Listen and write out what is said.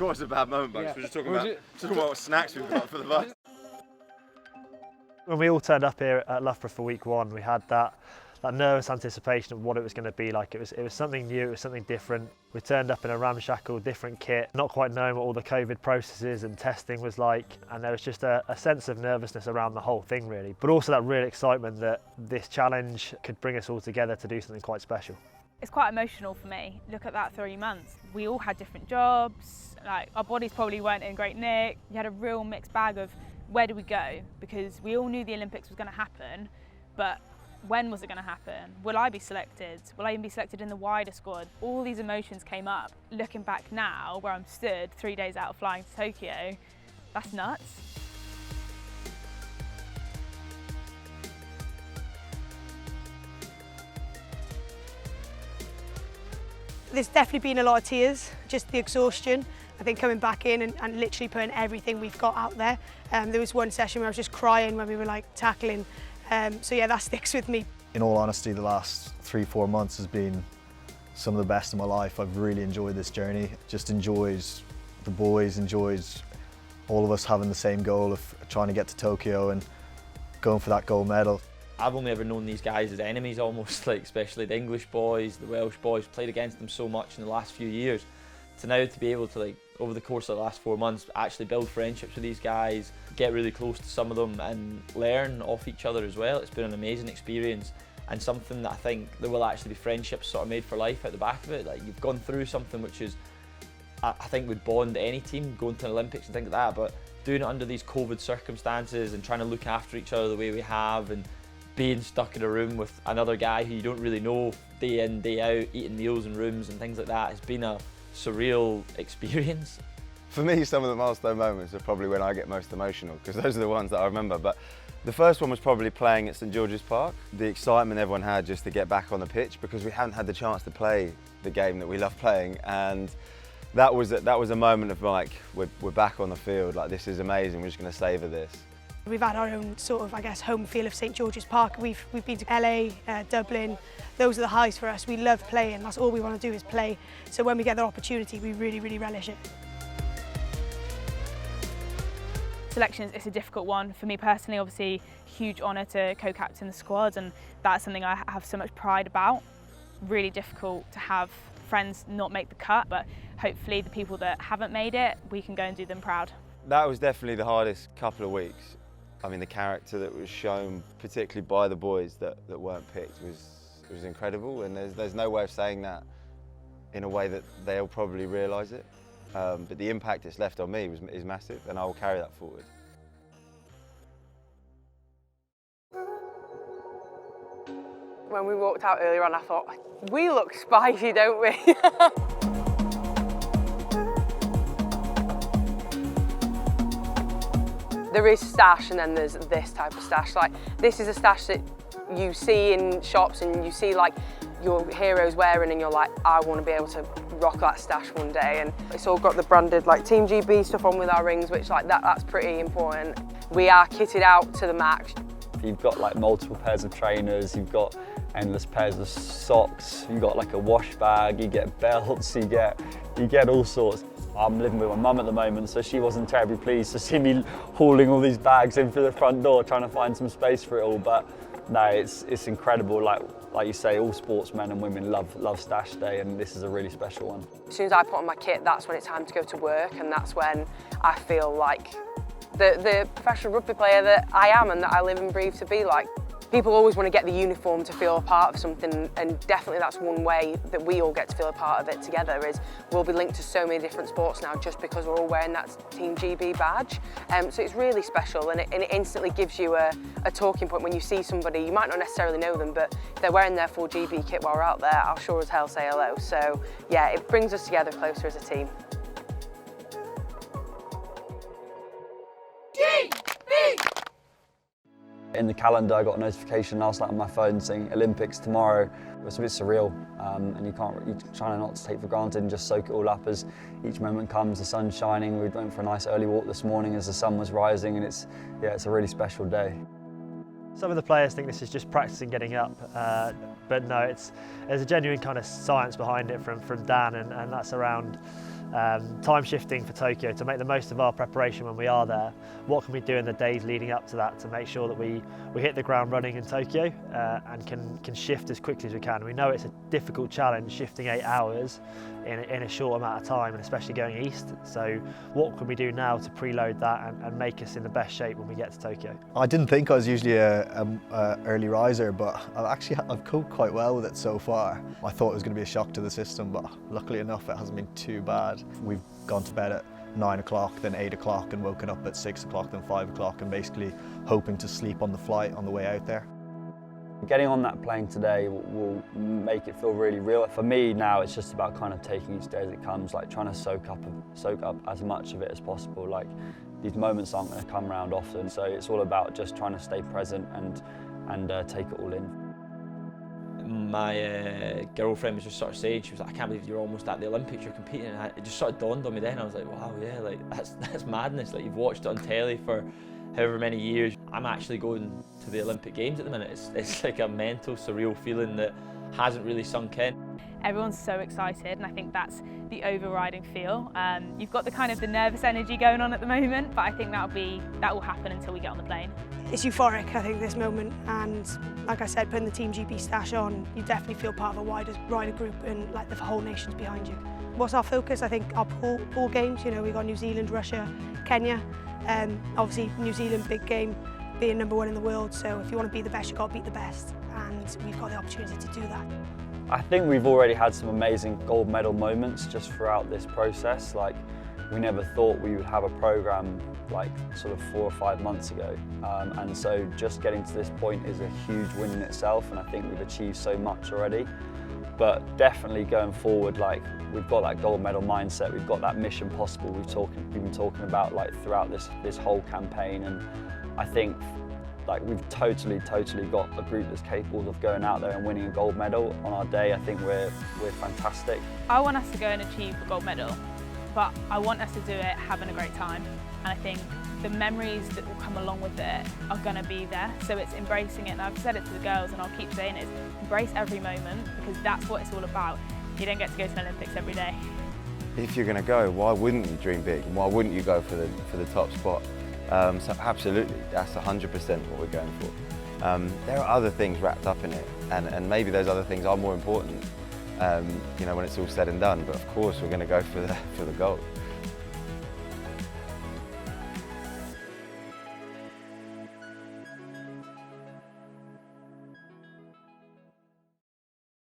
forgot it's a bad moment, but we're just talking about what snacks we've got for the bus. When we all turned up here at Loughborough for week one, we had that nervous anticipation of what it was going to be like. It was something new, it was something different. We turned up in a ramshackle, different kit, not quite knowing what all the COVID processes and testing was like, and there was just a sense of nervousness around the whole thing really, but also that real excitement that this challenge could bring us all together to do something quite special. It's quite emotional for me. Look at that 3 months. We all had different jobs, like our bodies probably weren't in great nick. You had a real mixed bag of where do we go, because we all knew the Olympics was going to happen, but when was it going to happen? Will I be selected? Will I even be selected in the wider squad? All these emotions came up. Looking back now, where I'm stood 3 days out of flying to Tokyo, that's nuts. There's definitely been a lot of tears, just the exhaustion. I think coming back in and literally putting everything we've got out there. There was one session where I was just crying when we were like tackling. So yeah, that sticks with me. In all honesty, the last 3-4 months has been some of the best of my life. I've really enjoyed this journey. Just enjoyed the boys, enjoyed all of us having the same goal of trying to get to Tokyo and going for that gold medal. I've only ever known these guys as enemies almost, like especially the English boys, the Welsh boys, played against them so much in the last few years. To now to be able to, like, over the course of the last 4 months, actually build friendships with these guys, get really close to some of them and learn off each other as well. It's been an amazing experience and something that I think there will actually be friendships sort of made for life at the back of it. Like, you've gone through something which is, I think would bond any team going to the Olympics and things like that, but doing it under these COVID circumstances and trying to look after each other the way we have and being stuck in a room with another guy who you don't really know day in, day out, eating meals in rooms and things like that, has been a surreal experience. For me, some of the milestone moments are probably when I get most emotional, because those are the ones that I remember. But the first one was probably playing at St George's Park. The excitement everyone had just to get back on the pitch, because we hadn't had the chance to play the game that we love playing, and that was a moment of like, we're back on the field, like this is amazing, we're just going to savour this. We've had our own sort of, I guess, home feel of St George's Park. We've been to LA, Dublin. Those are the highs for us. We love playing. That's all we want to do is play. So when we get the opportunity, we really, really relish it. Selections, it's a difficult one. For me personally, obviously, huge honour to co-captain the squad, and that's something I have so much pride about. Really difficult to have friends not make the cut, but hopefully the people that haven't made it, we can go and do them proud. That was definitely the hardest couple of weeks. I mean, the character that was shown, particularly by the boys that weren't picked, was incredible, and there's no way of saying that in a way that they'll probably realise it. But the impact it's left on me is massive, and I will carry that forward. When we walked out earlier on, I thought, we look spicy, don't we? There is stash, and then there's this type of stash. Like, this is a stash that you see in shops and you see like your heroes wearing, and you're like, I want to be able to rock that stash one day. And it's all got the branded like Team GB stuff on with our rings, which like that's pretty important. We are kitted out to the max. You've got like multiple pairs of trainers, you've got endless pairs of socks, you've got like a wash bag, you get belts, you get all sorts. I'm living with my mum at the moment, so she wasn't terribly pleased to see me hauling all these bags in through the front door, trying to find some space for it all. But no, it's incredible. Like you say, all sportsmen and women love Stash Day, and this is a really special one. As soon as I put on my kit, that's when it's time to go to work, and that's when I feel like the professional rugby player that I am and that I live and breathe to be like. People always want to get the uniform to feel a part of something, and definitely that's one way that we all get to feel a part of it together. Is we'll be linked to so many different sports now just because we're all wearing that Team GB badge. So it's really special, and it instantly gives you a talking point when you see somebody. You might not necessarily know them, but if they're wearing their full GB kit while we're out there, I'll sure as hell say hello. So yeah, it brings us together closer as a team. In the calendar, I got a notification last night on my phone saying Olympics tomorrow. It was a bit surreal, and you're trying not to take for granted and just soak it all up as each moment comes. The sun's shining. We went for a nice early walk this morning as the sun was rising, and it's a really special day. Some of the players think this is just practicing getting up, but no, there's a genuine kind of science behind it from Dan, and that's around Time shifting for Tokyo to make the most of our preparation when we are there. What can we do in the days leading up to that to make sure that we hit the ground running in Tokyo and can shift as quickly as we can. We know it's a difficult challenge shifting 8 hours in a short amount of time, and especially going east. So what can we do now to preload that and make us in the best shape when we get to Tokyo? I didn't think I was usually a early riser, but I've coped quite well with it so far. I thought it was going to be a shock to the system, but luckily enough it hasn't been too bad. We've gone to bed at 9 o'clock, then 8 o'clock, and woken up at 6 o'clock, then 5 o'clock, and basically hoping to sleep on the flight on the way out there. Getting on that plane today will make it feel really real. For me now, it's just about kind of taking each day as it comes, like trying to soak up as much of it as possible. Like, these moments aren't going to come around often, so it's all about just trying to stay present and take it all in. My girlfriend was just sort of saying, she was like, I can't believe you're almost at the Olympics, you're competing, and it just sort of dawned on me then. I was like, wow, yeah, like that's madness. Like, you've watched it on telly for however many years. I'm actually going to the Olympic Games at the minute. It's like a mental, surreal feeling that hasn't really sunk in. Everyone's so excited, and I think that's the overriding feel. You've got the kind of the nervous energy going on at the moment, but I think that will happen until we get on the plane. It's euphoric, I think, this moment, and like I said, putting the Team GB stash on, you definitely feel part of a wider group, and like the whole nation's behind you. What's our focus? I think our pool games. You know, we've got New Zealand, Russia, Kenya. Obviously, New Zealand, big game, being #1 in the world. So if you want to be the best, you've got to beat the best, and we've got the opportunity to do that. I think we've already had some amazing gold medal moments just throughout this process. Like, we never thought we would have a programme like sort of 4 or 5 months ago. And so just getting to this point is a huge win in itself, and I think we've achieved so much already. But definitely going forward, like, we've got that gold medal mindset, we've got that mission possible we've been talking about like throughout this whole campaign, and I think like we've totally got a group that's capable of going out there and winning a gold medal on our day. I think we're fantastic. I want us to go and achieve the gold medal, but I want us to do it having a great time. And I think the memories that will come along with it are going to be there. So it's embracing it, and I've said it to the girls and I'll keep saying it, embrace every moment, because that's what it's all about. You don't get to go to the Olympics every day. If you're going to go, why wouldn't you dream big? And why wouldn't you go for the top spot? So absolutely, that's 100% what we're going for. There are other things wrapped up in it, and maybe those other things are more important, you know, when it's all said and done. But of course, we're going to go for the gold.